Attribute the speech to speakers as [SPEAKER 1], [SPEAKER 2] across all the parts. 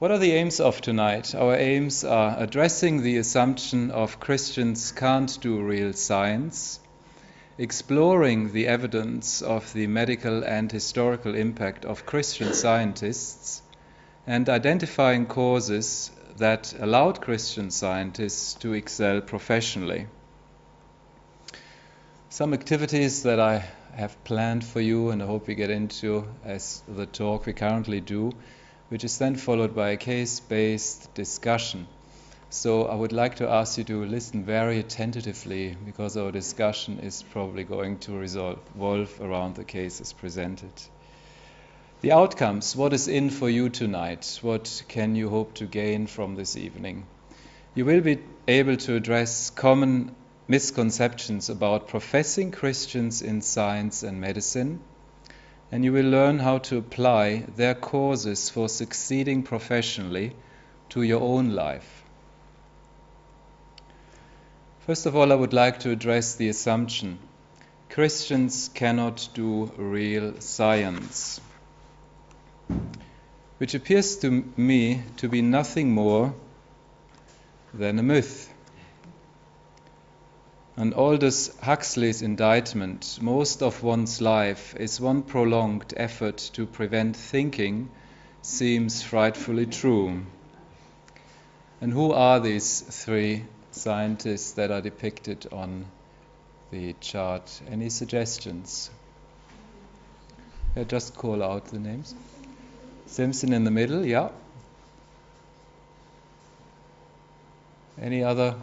[SPEAKER 1] What are the aims of tonight? Our aims are addressing the assumption of Christians can't do real science, exploring the evidence of the medical and historical impact of Christian scientists, and identifying causes that allowed Christian scientists to excel professionally. Some activities that I have planned for you and I hope we get into as the talk we currently do, which is then followed by a case-based discussion. So I would like to ask you to listen very attentively because our discussion is probably going to revolve around the cases presented. The outcomes, what is in for you tonight? What can you hope to gain from this evening? You will be able to address common misconceptions about professing Christians in science and medicine, and you will learn how to apply their causes for succeeding professionally to your own life. First of all, I would like to address the assumption: Christians cannot do real science, which appears to me to be nothing more than a myth. And Aldous Huxley's indictment, most of one's life is one prolonged effort to prevent thinking, seems frightfully true. And who are these three scientists that are depicted on the chart? Any suggestions? Yeah, just call out the names. Simpson in the middle, yeah. Any other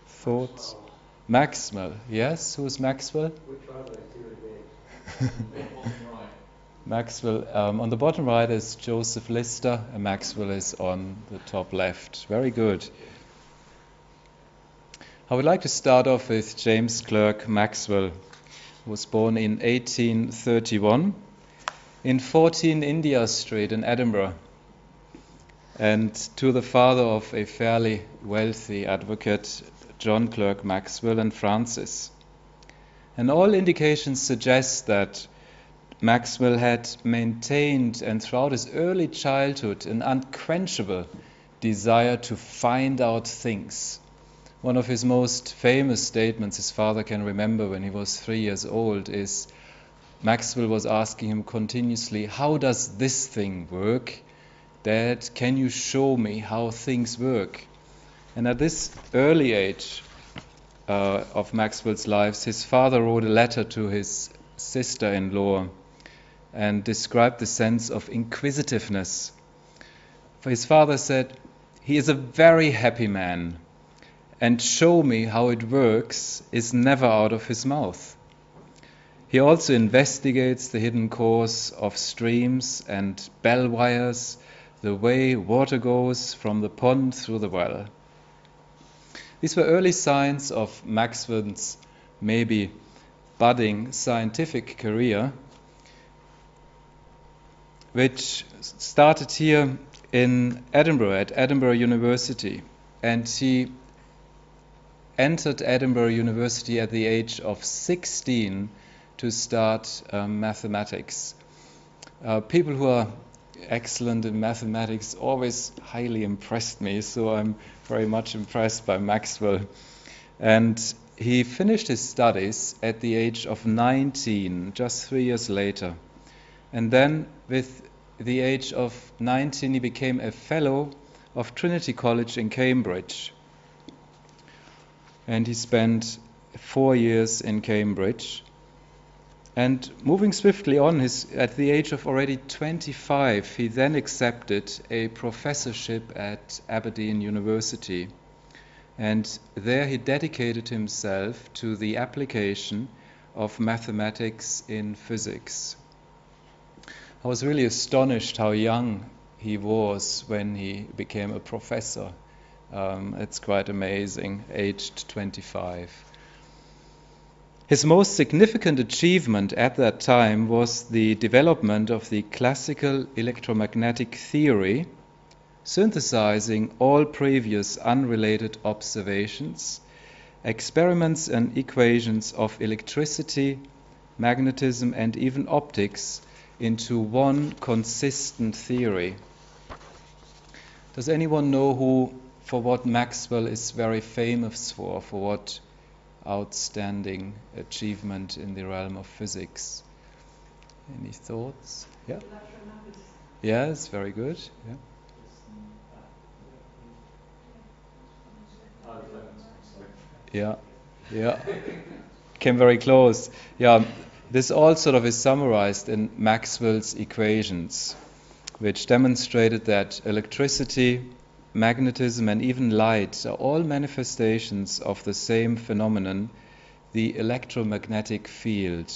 [SPEAKER 1] thoughts? Maxwell, yes. Who's Maxwell?
[SPEAKER 2] Which one of those two is
[SPEAKER 1] Maxwell, on the bottom right is Joseph Lister, and Maxwell is on the top left. Very good. I would like to start off with James Clerk Maxwell, who was born in 1831 in 14 India Street in Edinburgh, and to the father of a fairly wealthy advocate, John Clerk Maxwell and Francis. And all indications suggest that Maxwell had maintained, and throughout his early childhood, an unquenchable desire to find out things. One of his most famous statements his father can remember when he was 3 years old is Maxwell was asking him continuously, "How does this thing work? Dad, can you show me how things work?" And at this early age of Maxwell's life, his father wrote a letter to his sister-in-law and described the sense of inquisitiveness. For his father said, "He is a very happy man, and show me how it works is never out of his mouth. He also investigates the hidden course of streams and bell wires, the way water goes from the pond through the well." These were early signs of Maxwell's maybe budding scientific career, which started here in Edinburgh, at Edinburgh University. And he entered Edinburgh University at the age of 16 to start mathematics. People who are excellent in mathematics always highly impressed me, so I'm very much impressed by Maxwell. And he finished his studies at the age of 19, just 3 years later. And then with the age of 19 he became a fellow of Trinity College in Cambridge. And he spent 4 years in Cambridge. And moving swiftly on, at the age of already 25, he then accepted a professorship at Aberdeen University. And there he dedicated himself to the application of mathematics in physics. I was really astonished how young he was when he became a professor. It's quite amazing, aged 25. His most significant achievement at that time was the development of the classical electromagnetic theory, synthesizing all previous unrelated observations, experiments and equations of electricity, magnetism, and even optics into one consistent theory. Does anyone know for what Maxwell is very famous for what outstanding achievement in the realm of physics? Any thoughts? Yeah. Yes, very good. Yeah. Yeah. Came very close. Yeah. This all sort of is summarized in Maxwell's equations, which demonstrated that electricity, magnetism, and even light are all manifestations of the same phenomenon, the electromagnetic field.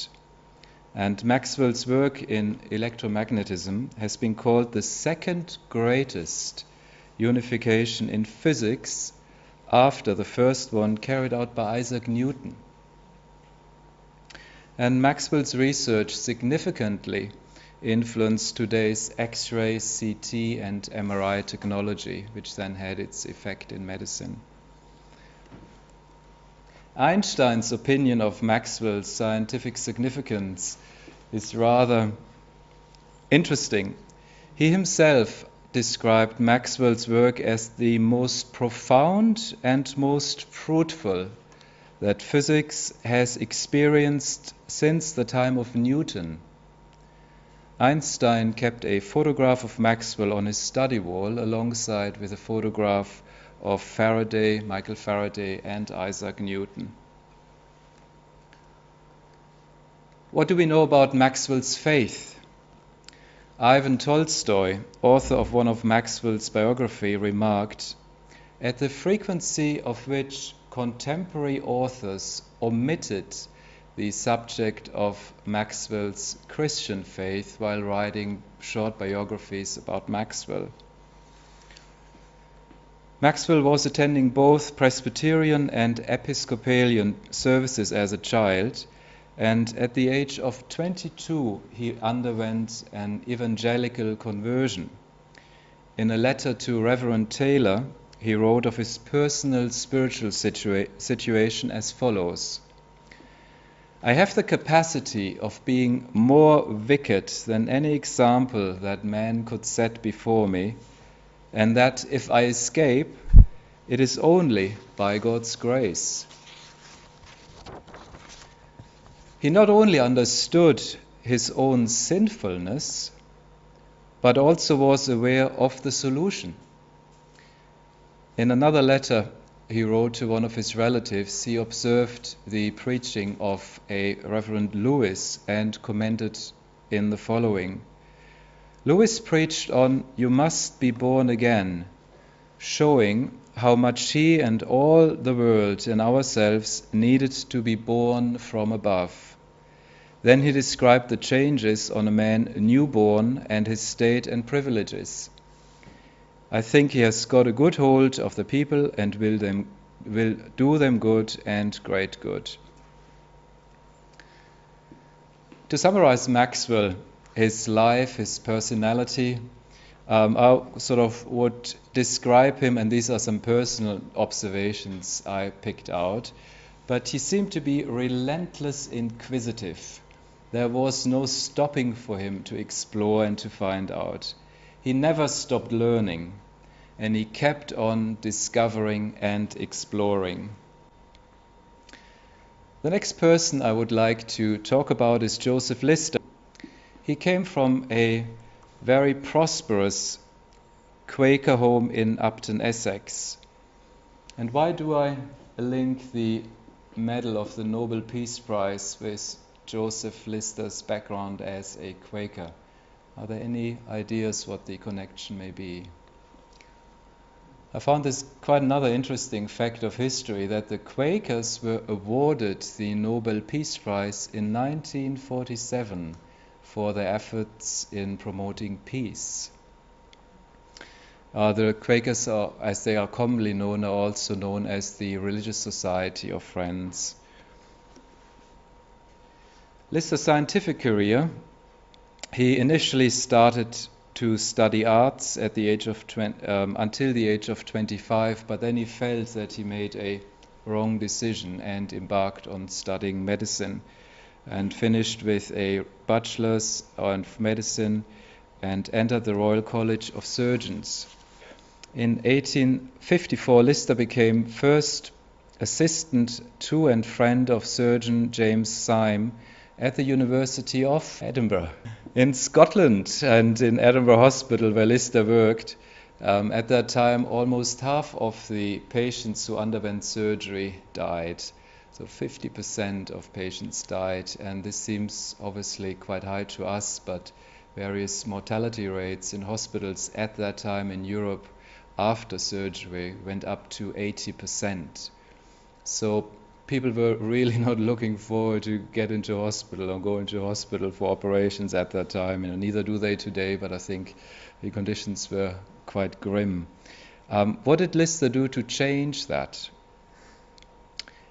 [SPEAKER 1] And Maxwell's work in electromagnetism has been called the second greatest unification in physics after the first one carried out by Isaac Newton. And Maxwell's research significantly influenced today's X-ray, CT, and MRI technology, which then had its effect in medicine. Einstein's opinion of Maxwell's scientific significance is rather interesting. He himself described Maxwell's work as the most profound and most fruitful that physics has experienced since the time of Newton. Einstein kept a photograph of Maxwell on his study wall alongside with a photograph of Faraday, Michael Faraday, and Isaac Newton. What do we know about Maxwell's faith? Ivan Tolstoy, author of one of Maxwell's biography, remarked, "At the frequency of which contemporary authors omitted the subject of Maxwell's Christian faith while writing short biographies about Maxwell." Maxwell was attending both Presbyterian and Episcopalian services as a child, and at the age of 22 he underwent an evangelical conversion. In a letter to Reverend Taylor, he wrote of his personal spiritual situation as follows: "I have the capacity of being more wicked than any example that man could set before me, and that if I escape, it is only by God's grace." He not only understood his own sinfulness, but also was aware of the solution. In another letter he wrote to one of his relatives, he observed the preaching of a Reverend Lewis and commented in the following: "Lewis preached on 'You must be born again,' showing how much he and all the world and ourselves needed to be born from above. Then he described the changes on a man newborn and his state and privileges. I think he has got a good hold of the people and will do them good and great good." To summarize Maxwell, his life, his personality, I sort of would describe him, and these are some personal observations I picked out, but he seemed to be relentless inquisitive. There was no stopping for him to explore and to find out. He never stopped learning, and he kept on discovering and exploring. The next person I would like to talk about is Joseph Lister. He came from a very prosperous Quaker home in Upton, Essex. And why do I link the medal of the Nobel Peace Prize with Joseph Lister's background as a Quaker? Are there any ideas what the connection may be? I found this quite another interesting fact of history, that the Quakers were awarded the Nobel Peace Prize in 1947 for their efforts in promoting peace. The Quakers, as they are commonly known, are also known as the Religious Society of Friends. Lister's scientific career: he initially started to study arts at the age of until the age of 25, but then he felt that he made a wrong decision and embarked on studying medicine, and finished with a bachelor's of medicine and entered the Royal College of Surgeons. In 1854, Lister became first assistant to and friend of surgeon James Syme at the University of Edinburgh. In Scotland and in Edinburgh Hospital, where Lister worked, at that time almost half of the patients who underwent surgery died. So 50% of patients died, and this seems obviously quite high to us, but various mortality rates in hospitals at that time in Europe after surgery went up to 80%. So people were really not looking forward to get into hospital or go into hospital for operations at that time. Neither do they today, but I think the conditions were quite grim. What did Lister do to change that?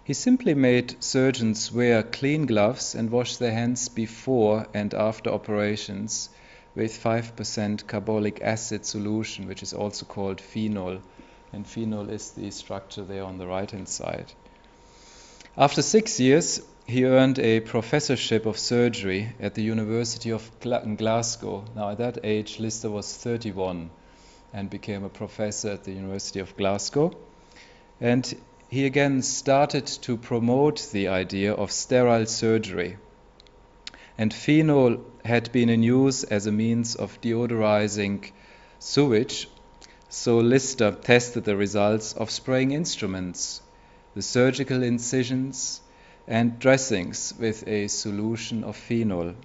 [SPEAKER 1] He simply made surgeons wear clean gloves and wash their hands before and after operations with 5% carbolic acid solution, which is also called phenol. And phenol is the structure there on the right-hand side. After 6 years, he earned a professorship of surgery at the University of Glasgow. Now, at that age, Lister was 31 and became a professor at the University of Glasgow. And he again started to promote the idea of sterile surgery. And phenol had been in use as a means of deodorizing sewage, so Lister tested the results of spraying instruments, the surgical incisions, and dressings with a solution of phenol.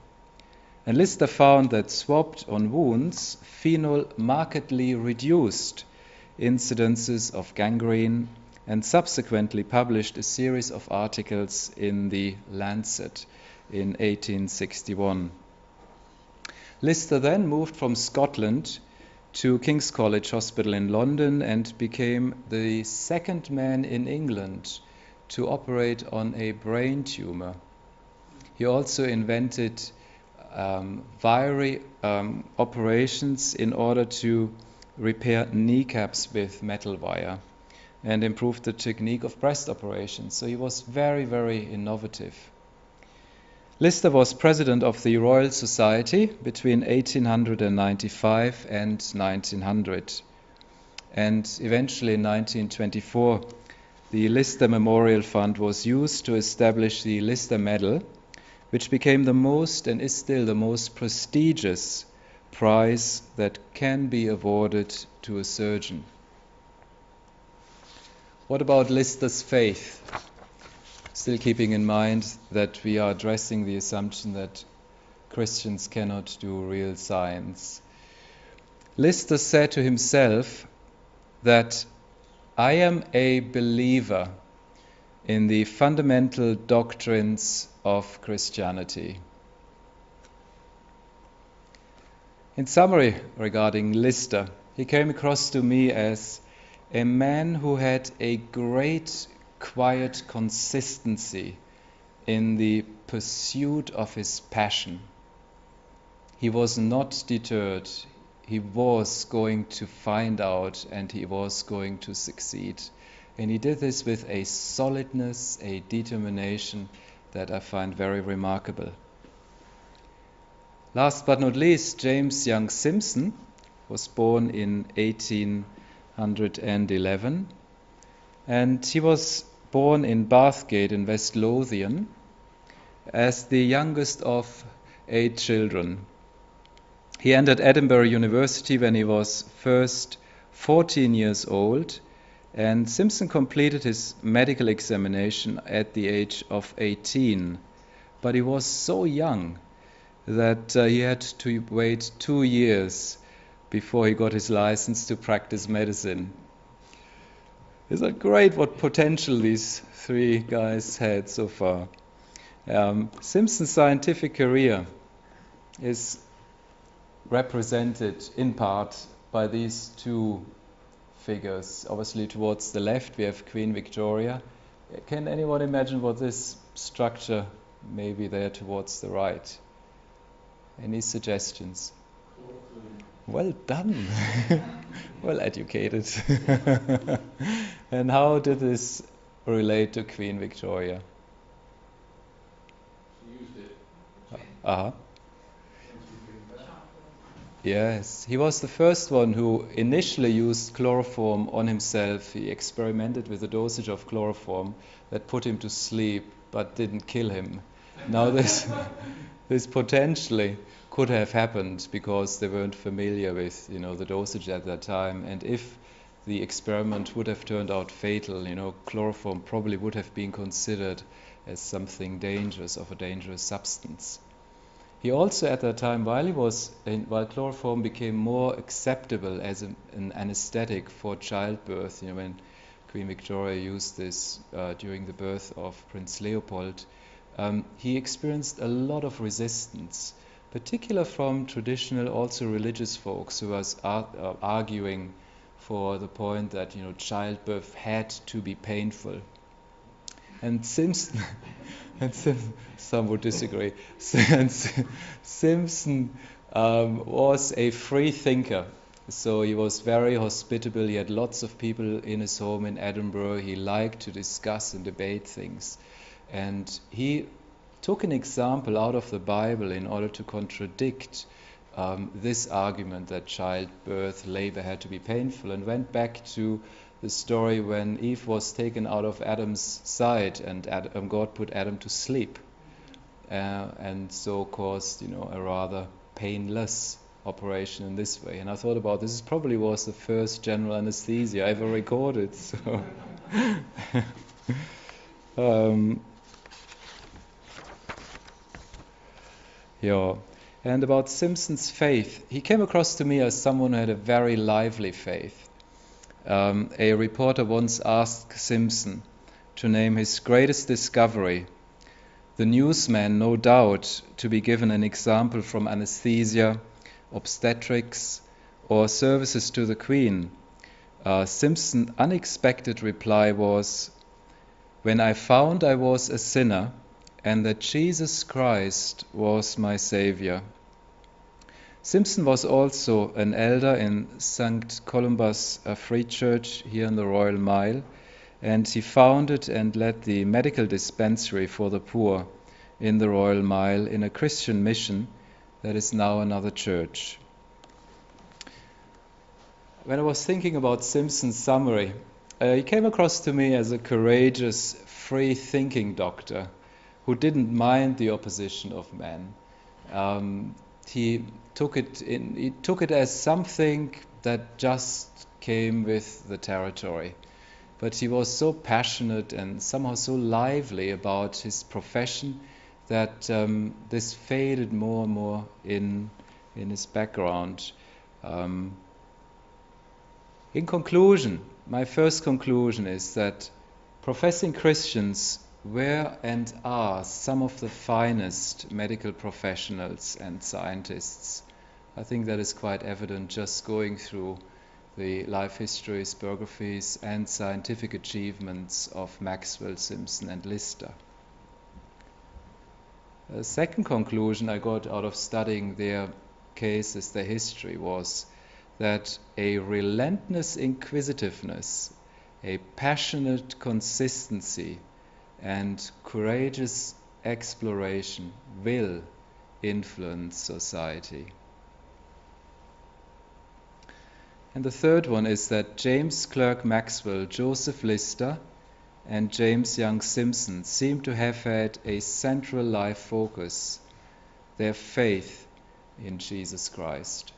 [SPEAKER 1] And Lister found that swabbed on wounds, phenol markedly reduced incidences of gangrene, and subsequently published a series of articles in the Lancet in 1861. Lister then moved from Scotland to King's College Hospital in London and became the second man in England to operate on a brain tumor. He also invented wiry operations in order to repair kneecaps with metal wire and improved the technique of breast operations. So he was very, very innovative. Lister was president of the Royal Society between 1895 and 1900. And eventually in 1924, the Lister Memorial Fund was used to establish the Lister Medal, which became the most and is still the most prestigious prize that can be awarded to a surgeon. What about Lister's faith? Still keeping in mind that we are addressing the assumption that Christians cannot do real science. Lister said to himself that I am a believer in the fundamental doctrines of Christianity. In summary, regarding Lister, he came across to me as a man who had a great quiet consistency in the pursuit of his passion. He was not deterred. He was going to find out and he was going to succeed. And he did this with a solidness, a determination that I find very remarkable. Last but not least, James Young Simson was born in 1811, and he was born in Bathgate in West Lothian as the youngest of 8 children. He entered Edinburgh University when he was first 14 years old, and Simpson completed his medical examination at the age of 18. But he was so young that he had to wait 2 years before he got his license to practice medicine. Isn't it great what potential these 3 guys had so far? Simpson's scientific career is represented in part by these 2 figures. Obviously towards the left we have Queen Victoria. Can anyone imagine what this structure may be there towards the right? Any suggestions? Well done. Well educated. And how did this relate to Queen Victoria?
[SPEAKER 2] She used it.
[SPEAKER 1] Uh-huh. Yes, he was the first one who initially used chloroform on himself. He experimented with a dosage of chloroform that put him to sleep but didn't kill him. Now this potentially could have happened because they weren't familiar with, the dosage at that time. And if the experiment would have turned out fatal, chloroform probably would have been considered as something dangerous, of a dangerous substance. He also, at that time, while chloroform became more acceptable as an anesthetic for childbirth, when Queen Victoria used this during the birth of Prince Leopold, he experienced a lot of resistance, particularly from traditional, also religious folks who was arguing for the point that childbirth had to be painful. And Simpson, some would disagree. And Simpson was a free thinker, so he was very hospitable. He had lots of people in his home in Edinburgh. He liked to discuss and debate things, and he took an example out of the Bible in order to contradict this argument that childbirth, labor had to be painful, and went back to the story when Eve was taken out of Adam's side and God put Adam to sleep, and so caused a rather painless operation in this way. And I thought about this probably was the first general anesthesia ever recorded. So yeah. And about Simpson's faith, he came across to me as someone who had a very lively faith. A reporter once asked Simpson to name his greatest discovery. The newsman, no doubt, to be given an example from anesthesia, obstetrics, or services to the Queen. Simpson's unexpected reply was, "When I found I was a sinner and that Jesus Christ was my Savior." Simpson was also an elder in St. Columba's Free Church here in the Royal Mile, and he founded and led the medical dispensary for the poor in the Royal Mile in a Christian mission that is now another church. When I was thinking about Simpson's summary, he came across to me as a courageous, free-thinking doctor who didn't mind the opposition of men. He took it as something that just came with the territory. But he was so passionate and somehow so lively about his profession that this faded more and more in his background. In conclusion, my first conclusion is that professing Christians were and are some of the finest medical professionals and scientists. I think that is quite evident just going through the life histories, biographies, and scientific achievements of Maxwell, Simpson, and Lister. The second conclusion I got out of studying their cases, their history, was that a relentless inquisitiveness, a passionate consistency, and courageous exploration will influence society. And the third one is that James Clerk Maxwell, Joseph Lister, and James Young Simson seem to have had a central life focus, their faith in Jesus Christ.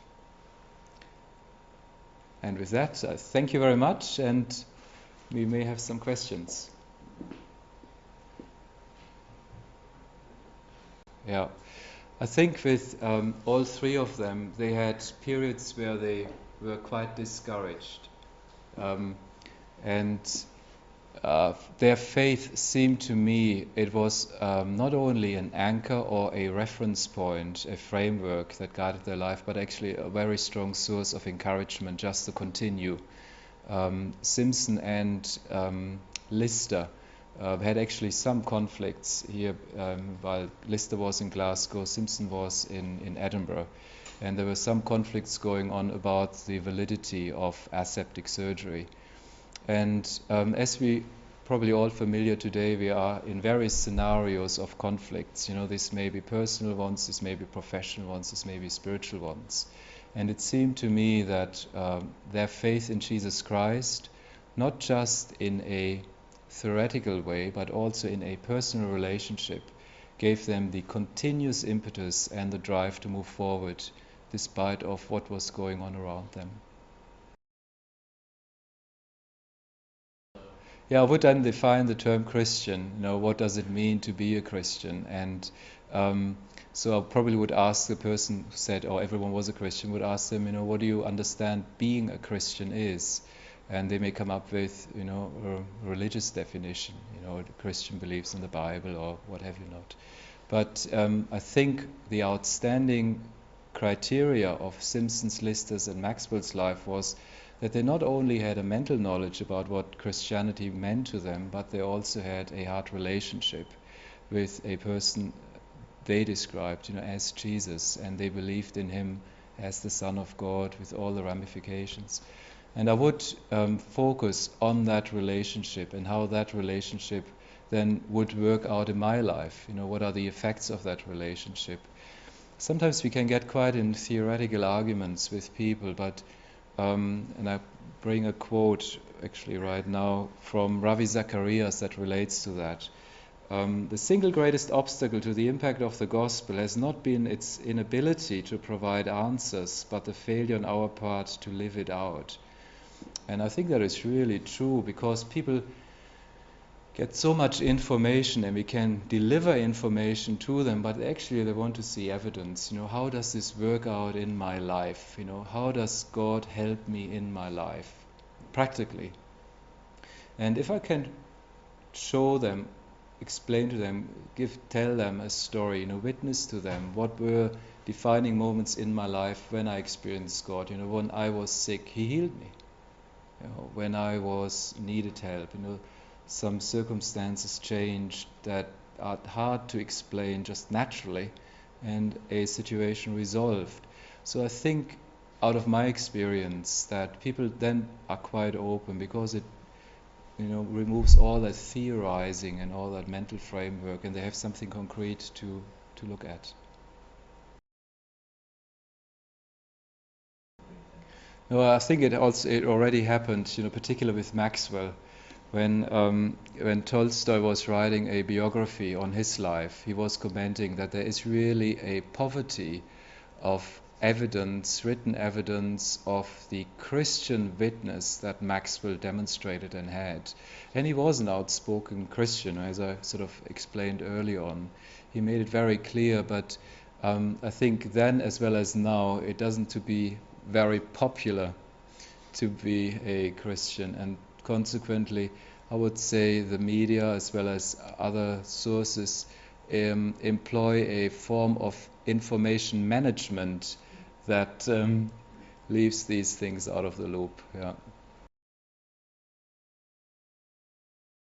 [SPEAKER 1] And with that, I thank you very much, and we may have some questions. Yeah, I think with all three of them, they had periods where they were quite discouraged. And their faith seemed to me, it was not only an anchor or a reference point, a framework that guided their life, but actually a very strong source of encouragement just to continue. Simpson and Lister had actually some conflicts here while Lister was in Glasgow, Simpson was in Edinburgh. And there were some conflicts going on about the validity of aseptic surgery. And as we probably all familiar today, we are in various scenarios of conflicts. This may be personal ones, this may be professional ones, this may be spiritual ones. And it seemed to me that their faith in Jesus Christ, not just in a theoretical way, but also in a personal relationship, gave them the continuous impetus and the drive to move forward despite of what was going on around them. Yeah, I would then define the term Christian. What does it mean to be a Christian? And so I probably would ask the person who said, "Oh, everyone was a Christian," would ask them, what do you understand being a Christian is? And they may come up with, a religious definition, Christian beliefs in the Bible or what have you not. But I think the outstanding criteria of Simpson's, Lister's, and Maxwell's life was that they not only had a mental knowledge about what Christianity meant to them, but they also had a heart relationship with a person they described, as Jesus, and they believed in him as the Son of God with all the ramifications. And I would focus on that relationship and how that relationship then would work out in my life. What are the effects of that relationship? Sometimes we can get quite in theoretical arguments with people, but and I bring a quote actually right now from Ravi Zacharias that relates to that. The single greatest obstacle to the impact of the gospel has not been its inability to provide answers, but the failure on our part to live it out. And I think that is really true, because people get so much information and we can deliver information to them, but actually they want to see evidence. How does this work out in my life? How does God help me in my life practically? And if I can show them, explain to them, tell them a story, witness to them what were defining moments in my life when I experienced God. When I was sick, he healed me. When I needed help, some circumstances changed that are hard to explain just naturally, and a situation resolved. So I think out of my experience that people then are quite open, because it removes all that theorizing and all that mental framework, and they have something concrete to look at. No, I think it already happened, particularly with Maxwell. When Tolstoy was writing a biography on his life, he was commenting that there is really a poverty of evidence, written evidence of the Christian witness that Maxwell demonstrated and had. And he was an outspoken Christian, as I sort of explained early on. He made it very clear, but I think then as well as now, it doesn't to be very popular to be a Christian, and consequently I would say the media as well as other sources employ a form of information management that leaves these things out of the loop. Yeah.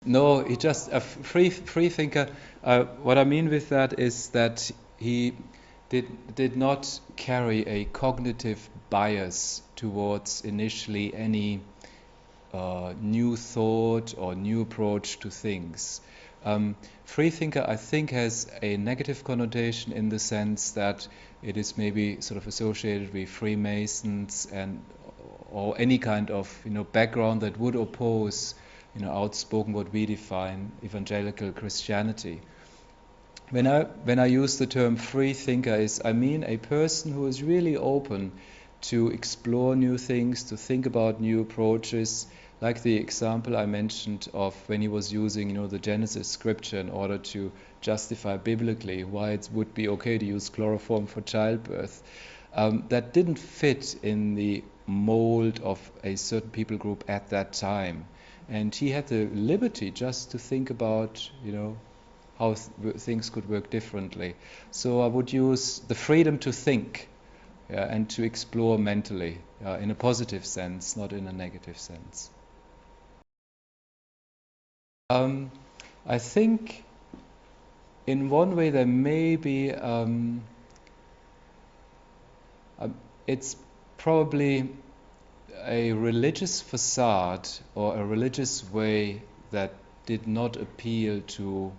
[SPEAKER 1] No, he just a free thinker. What I mean with that is that he did not carry a cognitive bias towards initially any new thought or new approach to things. Free thinker, I think, has a negative connotation in the sense that it is maybe sort of associated with Freemasons or any kind of background that would oppose outspoken what we define evangelical Christianity. When I use the term free thinker, I mean a person who is really open to explore new things, to think about new approaches, like the example I mentioned of when he was using the Genesis scripture in order to justify biblically why it would be okay to use chloroform for childbirth. That didn't fit in the mold of a certain people group at that time. And he had the liberty just to think about, how things could work differently. So I would use the freedom to think, and to explore mentally, in a positive sense, not in a negative sense. I think in one way there may be, it's probably a religious facade or a religious way that did not appeal to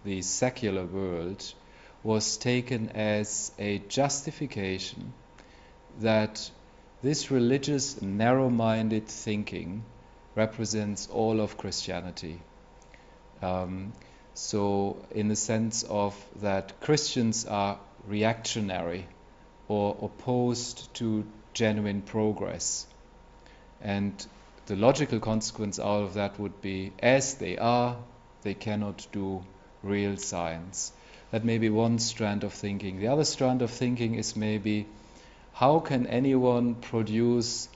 [SPEAKER 1] the secular world, was taken as a justification that this religious, narrow-minded thinking represents all of Christianity. So in the sense of that Christians are reactionary or opposed to genuine progress. And the logical consequence out of that would be, as they are, they cannot do real science. That may be one strand of thinking. The other strand of thinking is maybe, how can anyone produce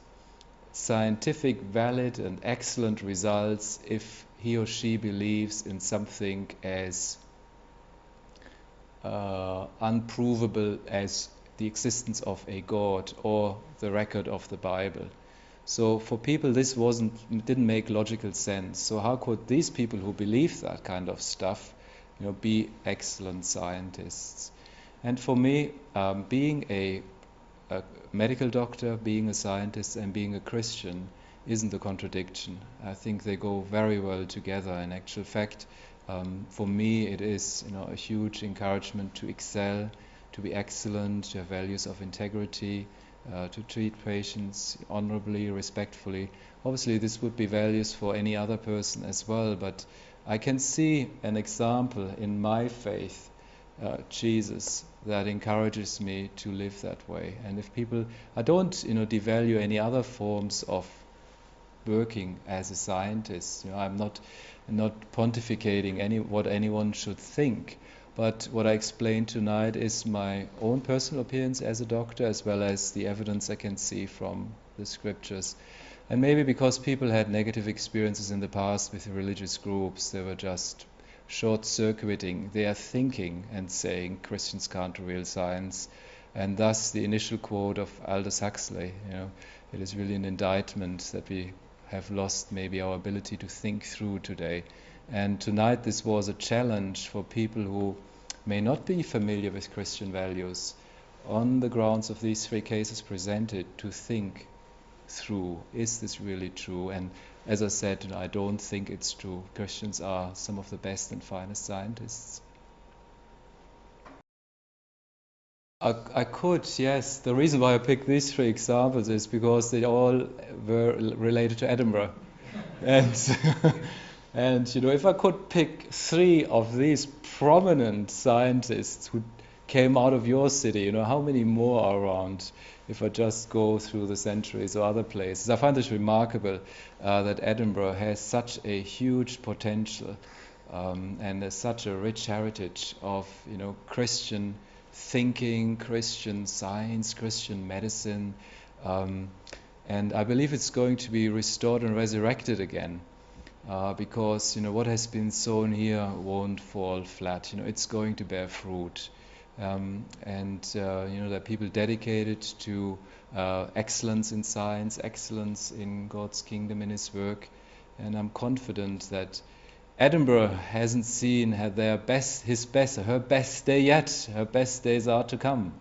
[SPEAKER 1] scientific, valid and excellent results if he or she believes in something as unprovable as the existence of a God or the record of the Bible? So for people this didn't make logical sense. So how could these people who believe that kind of stuff, be excellent scientists? And for me, being a medical doctor, being a scientist and being a Christian isn't a contradiction. I think they go very well together. In actual fact, for me it is a huge encouragement to excel, to be excellent, to have values of integrity, to treat patients honorably, respectfully. Obviously this would be values for any other person as well, but I can see an example in my faith, Jesus, that encourages me to live that way. And if people, I don't devalue any other forms of working as a scientist. I'm not pontificating what anyone should think. But what I explained tonight is my own personal opinions as a doctor, as well as the evidence I can see from the scriptures. And maybe because people had negative experiences in the past with religious groups, they were just short-circuiting their thinking and saying Christians can't do real science. And thus the initial quote of Aldous Huxley, it is really an indictment that we have lost maybe our ability to think through today. And tonight this was a challenge for people who may not be familiar with Christian values, on the grounds of these three cases presented, to think through, is this really true? And as I said, I don't think it's true. Christians are some of the best and finest scientists. I could, yes. The reason why I picked these three examples is because they all were related to Edinburgh. And if I could pick three of these prominent scientists who came out of your city, how many more are around if I just go through the centuries or other places? I find this remarkable that Edinburgh has such a huge potential and there's such a rich heritage of Christian thinking, Christian science, Christian medicine, and I believe it's going to be restored and resurrected again. Because what has been sown here won't fall flat. It's going to bear fruit, and there are people dedicated to excellence in science, excellence in God's kingdom, in His work, and I'm confident that Edinburgh hasn't seen her best day yet. Her best days are to come.